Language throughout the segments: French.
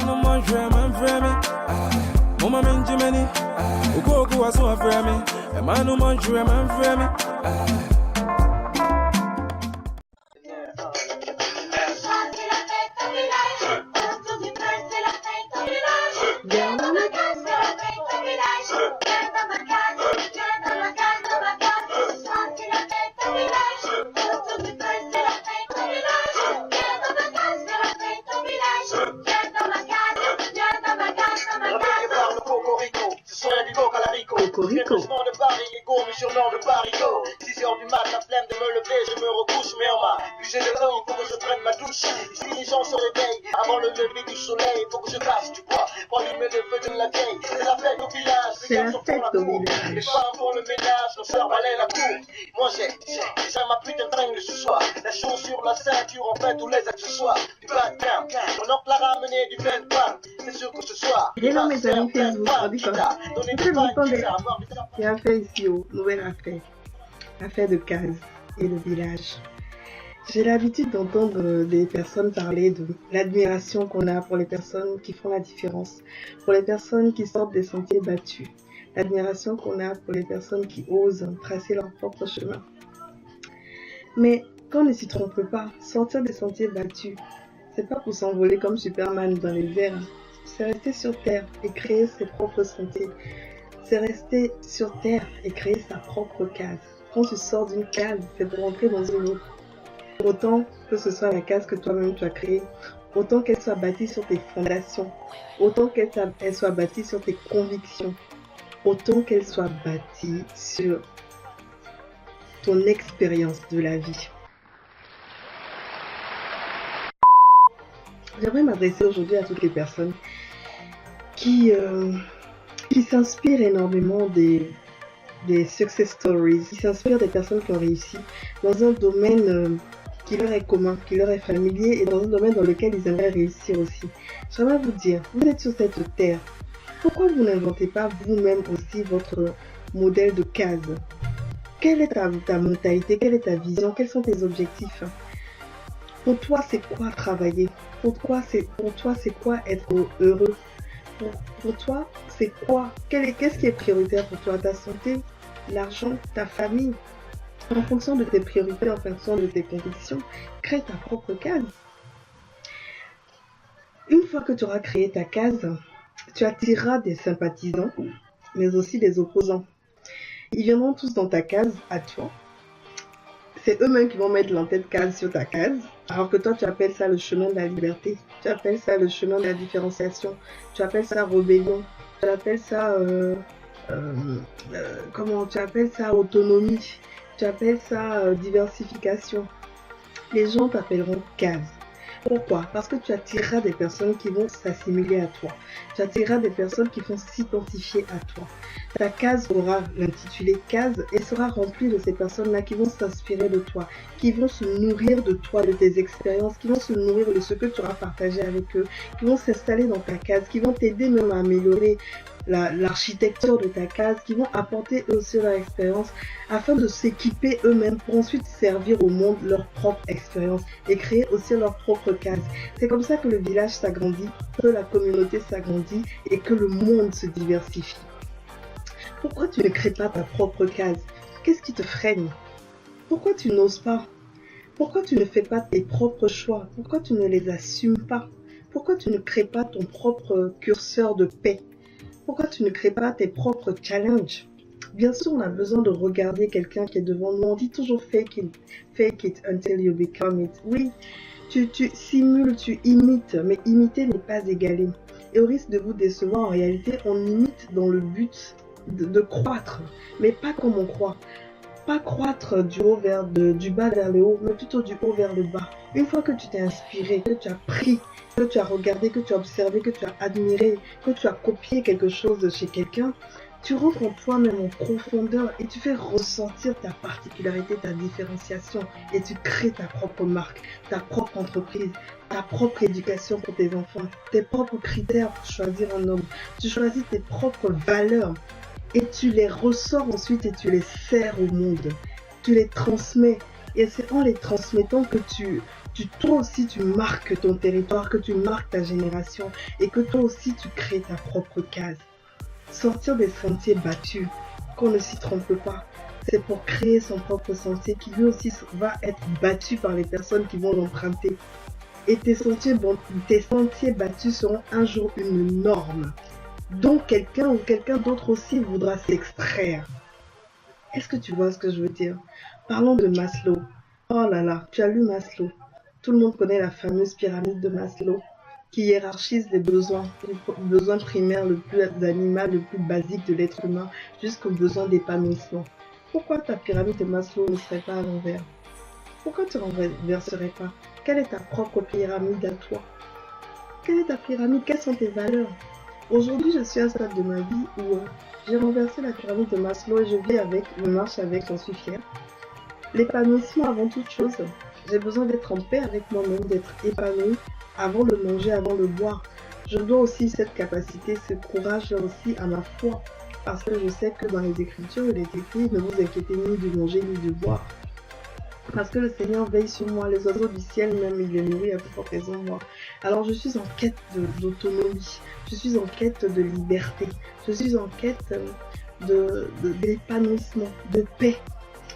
no more man for me. Mama men Jimmy. Ugo go was so for me. A man no more man for me. Cocorico. De Paris, Ego, me surnom de Parigo. 6h du mat, la flemme de me lever, je me recouche, mais on m'a usé de l'eau, il faut que je prenne ma douche. Ici les gens se réveillent, avant le lever du soleil, il faut que je fasse du bois, pour allumer le feu de la vieille. C'est la fête au village, les garçons font la cour, les femmes font le ménage, nos sœurs balaient la cour. Moi j'ai déjà ma putain de tringle ce soir, la chaussure, la ceinture, en fait tous les accessoires. Du bas de gamme, mon oncle a ramené du plein de pain, c'est sûr que ce soir, il est dans mes amis Facebook, il a fait ici au nouvelle affaire de case et de village. J'ai l'habitude d'entendre des personnes parler de l'admiration qu'on a pour les personnes qui font la différence, pour les personnes qui sortent des sentiers battus, l'admiration qu'on a pour les personnes qui osent tracer leur propre chemin. Mais qu'on ne s'y trompe pas, sortir des sentiers battus, c'est pas pour s'envoler comme Superman dans les airs, c'est rester sur terre et créer ses propres sentiers. C'est rester sur terre et créer sa propre case. Quand tu sors d'une case, c'est pour entrer dans une autre. Autant que ce soit la case que toi-même tu as créée, autant qu'elle soit bâtie sur tes fondations, autant qu'elle soit bâtie sur tes convictions, autant qu'elle soit bâtie sur ton expérience de la vie. J'aimerais m'adresser aujourd'hui à toutes les personnes qui s'inspirent énormément des success stories, qui s'inspirent des personnes qui ont réussi dans un domaine qui leur est commun, qui leur est familier et dans un domaine dans lequel ils aimeraient réussir aussi. J'aimerais vous dire, vous êtes sur cette terre, pourquoi vous n'inventez pas vous-même aussi votre modèle de case? Quelle est ta mentalité? Quelle est ta vision? Quels sont tes objectifs? Pour toi, c'est quoi travailler? Pour toi, c'est quoi être heureux? Pour toi, c'est quoi? Qu'est-ce qui est prioritaire pour toi? Ta santé, l'argent, ta famille? En fonction de tes priorités, en fonction de tes convictions, crée ta propre case. Une fois que tu auras créé ta case, tu attireras des sympathisants, mais aussi des opposants. Ils viendront tous dans ta case à toi. C'est eux-mêmes qui vont mettre l'entête case sur ta case, alors que toi tu appelles ça le chemin de la liberté, tu appelles ça le chemin de la différenciation, tu appelles ça rébellion, tu appelles ça tu appelles ça autonomie, tu appelles ça diversification. Les gens t'appelleront case. Pourquoi? Parce que tu attireras des personnes qui vont s'assimiler à toi. Tu attireras des personnes qui vont s'identifier à toi. Ta case aura l'intitulé case et sera remplie de ces personnes-là qui vont s'inspirer de toi, qui vont se nourrir de toi, de tes expériences, qui vont se nourrir de ce que tu auras partagé avec eux, qui vont s'installer dans ta case, qui vont t'aider même à améliorer l'architecture de ta case, qui vont apporter eux aussi leur expérience afin de s'équiper eux-mêmes pour ensuite servir au monde leur propre expérience et créer aussi leur propre case. C'est comme ça que le village s'agrandit, que la communauté s'agrandit et que le monde se diversifie. Pourquoi tu ne crées pas ta propre case? Qu'est-ce qui te freine? Pourquoi tu n'oses pas? Pourquoi tu ne fais pas tes propres choix? Pourquoi tu ne les assumes pas? Pourquoi tu ne crées pas ton propre curseur de paix? Pourquoi tu ne crées pas tes propres challenges? Bien sûr, on a besoin de regarder quelqu'un qui est devant nous. On dit toujours fake it until you become it. Oui, tu simules, tu imites, mais imiter n'est pas égaler. Et au risque de vous décevoir, en réalité, on imite dans le but de croître, mais pas comme on croit. Pas croître du bas vers le haut, mais plutôt du haut vers le bas. Une fois que tu t'es inspiré, que tu as pris, que tu as regardé, que tu as observé, que tu as admiré, que tu as copié quelque chose de chez quelqu'un, tu rentres en toi-même en profondeur et tu fais ressentir ta particularité, ta différenciation et tu crées ta propre marque, ta propre entreprise, ta propre éducation pour tes enfants, tes propres critères pour choisir un homme. Tu choisis tes propres valeurs et tu les ressors ensuite et tu les sers au monde. Tu les transmets et c'est en les transmettant que tu toi aussi tu marques ton territoire, que tu marques ta génération et que toi aussi tu crées ta propre case. Sortir des sentiers battus, qu'on ne s'y trompe pas, c'est pour créer son propre sentier qui lui aussi va être battu par les personnes qui vont l'emprunter. Et tes sentiers battus seront un jour une norme, dont quelqu'un ou quelqu'un d'autre aussi voudra s'extraire. Est-ce que tu vois ce que je veux dire? Parlons de Maslow. Oh là là, tu as lu Maslow. Tout le monde connaît la fameuse pyramide de Maslow qui hiérarchise les besoins primaires le plus animal, le plus basique de l'être humain jusqu'aux besoins d'épanouissement. Pourquoi ta pyramide de Maslow ne serait pas à l'envers? Pourquoi tu ne renverserais pas? Quelle est ta propre pyramide à toi? Quelle est ta pyramide? Quelles sont tes valeurs? Aujourd'hui, je suis à un stade de ma vie où j'ai renversé la pyramide de Maslow et je vis avec, je marche avec, j'en suis fière. L'épanouissement avant toute chose. J'ai besoin d'être en paix avec moi-même, d'être épanouie avant de manger, avant de boire. Je dois aussi cette capacité, ce courage aussi à ma foi. Parce que je sais que dans les Écritures, il est écrit, ne vous inquiétez ni de manger ni de boire. Parce que le Seigneur veille sur moi, les oiseaux du ciel même, il les nourrit à plus forte raison moi. Alors je suis en quête d'autonomie, je suis en quête de liberté, je suis en quête d'épanouissement, de paix.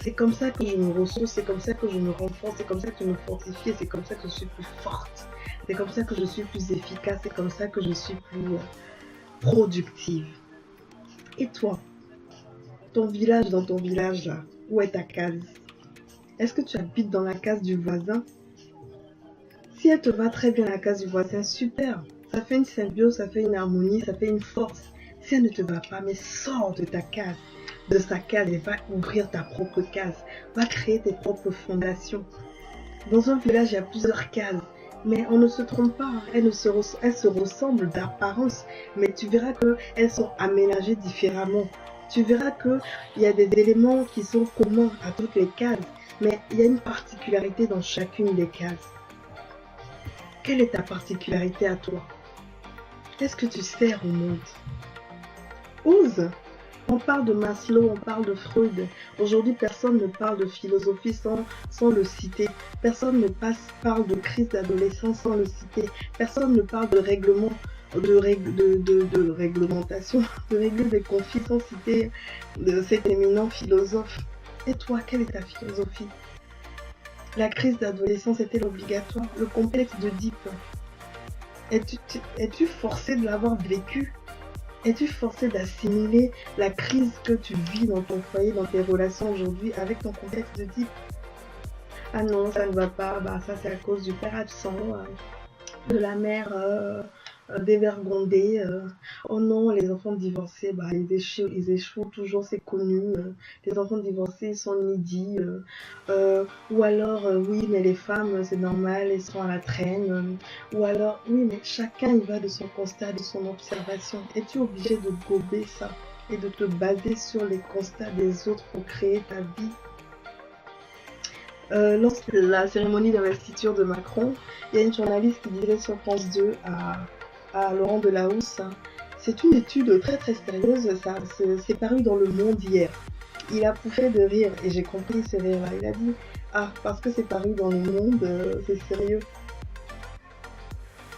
C'est comme ça que je me ressource, c'est comme ça que je me renforce, c'est comme ça que je me fortifie, c'est comme ça que je suis plus forte. C'est comme ça que je suis plus efficace, c'est comme ça que je suis plus productive. Et toi, ton village, dans ton village là, où est ta case? Est-ce que tu habites dans la case du voisin? Si elle te va très bien la case du voisin, super. Ça fait une symbiose, ça fait une harmonie, ça fait une force. Si elle ne te va pas, mais sors de ta case, de sa case et va ouvrir ta propre case. Va créer tes propres fondations. Dans un village, il y a plusieurs cases. Mais on ne se trompe pas, elles se ressemblent d'apparence, mais tu verras qu'elles sont aménagées différemment. Tu verras qu'il y a des éléments qui sont communs à toutes les cases, mais il y a une particularité dans chacune des cases. Quelle est ta particularité à toi? Qu'est-ce que tu sers au monde? Ose! On parle de Maslow, on parle de Freud. Aujourd'hui, personne ne parle de philosophie sans le citer. Personne ne parle de crise d'adolescence sans le citer. Personne ne parle de règlement, de réglementation, de régler des conflits sans citer cet éminent philosophe. Et toi, quelle est ta philosophie? La crise d'adolescence est-elle obligatoire? Le complexe d'Oedipe, es-tu forcé de l'avoir vécu? Es-tu forcé d'assimiler la crise que tu vis dans ton foyer, dans tes relations aujourd'hui avec ton contexte d'Oedipe? Ah non, ça ne va pas, bah ça c'est à cause du père absent, de la mère dévergondée. Oh non, les enfants divorcés, bah ils échouent toujours, c'est connu. Les enfants divorcés, ils sont needy. Ou alors, oui, mais les femmes, c'est normal, elles sont à la traîne. Ou alors, oui, mais chacun il va de son constat, de son observation. Es-tu obligé de gober ça et de te baser sur les constats des autres pour créer ta vie? Lorsque la cérémonie d'investiture de Macron, il y a une journaliste qui disait sur France 2 à Laurent Delahousse, c'est une étude très très sérieuse, ça c'est paru dans Le Monde hier. Il a pouffé de rire et j'ai compris ce rire-là. Il a dit, ah, parce que c'est paru dans Le Monde, c'est sérieux.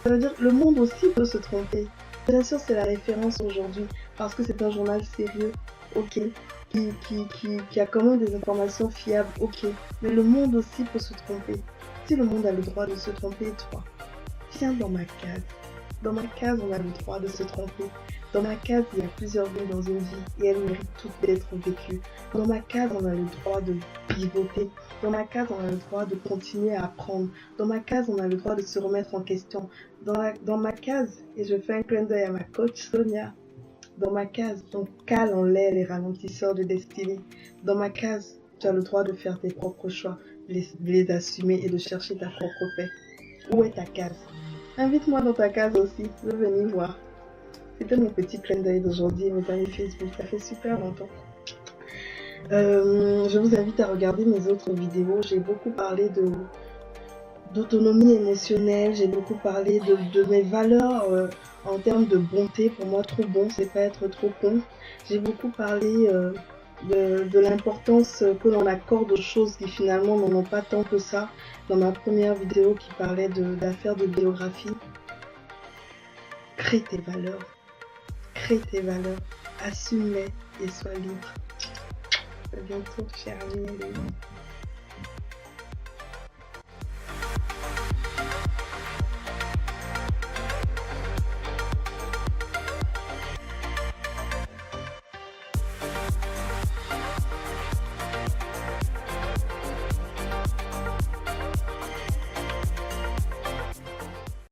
Ça veut dire que Le Monde aussi peut se tromper. Bien sûr, c'est la référence aujourd'hui parce que c'est un journal sérieux, ok, qui a quand même des informations fiables, ok. Mais Le Monde aussi peut se tromper. Si Le Monde a le droit de se tromper, toi, viens dans ma case. Dans ma case, on a le droit de se tromper. Dans ma case, il y a plusieurs vies dans une vie et elles méritent toutes d'être vécues. Dans ma case, on a le droit de pivoter. Dans ma case, on a le droit de continuer à apprendre. Dans ma case, on a le droit de se remettre en question. Dans ma case, et je fais un clin d'œil à ma coach Sonia, dans ma case, on cale en l'air les ralentisseurs de destinée. Dans ma case, tu as le droit de faire tes propres choix, de les assumer et de chercher ta propre paix. Où est ta case? Invite-moi dans ta case aussi, je veux venir voir. C'était mon petit clin d'œil d'aujourd'hui, mes amis Facebook, ça fait super longtemps. Je vous invite à regarder mes autres vidéos. J'ai beaucoup parlé d'autonomie émotionnelle, j'ai beaucoup parlé de mes valeurs en termes de bonté. Pour moi, trop bon, c'est pas être trop con. J'ai beaucoup parlé de l'importance que l'on accorde aux choses qui finalement n'en ont pas tant que ça. Dans ma première vidéo qui parlait d'affaires de biographie, crée tes valeurs, assume-les et sois libre. À bientôt, chers amis.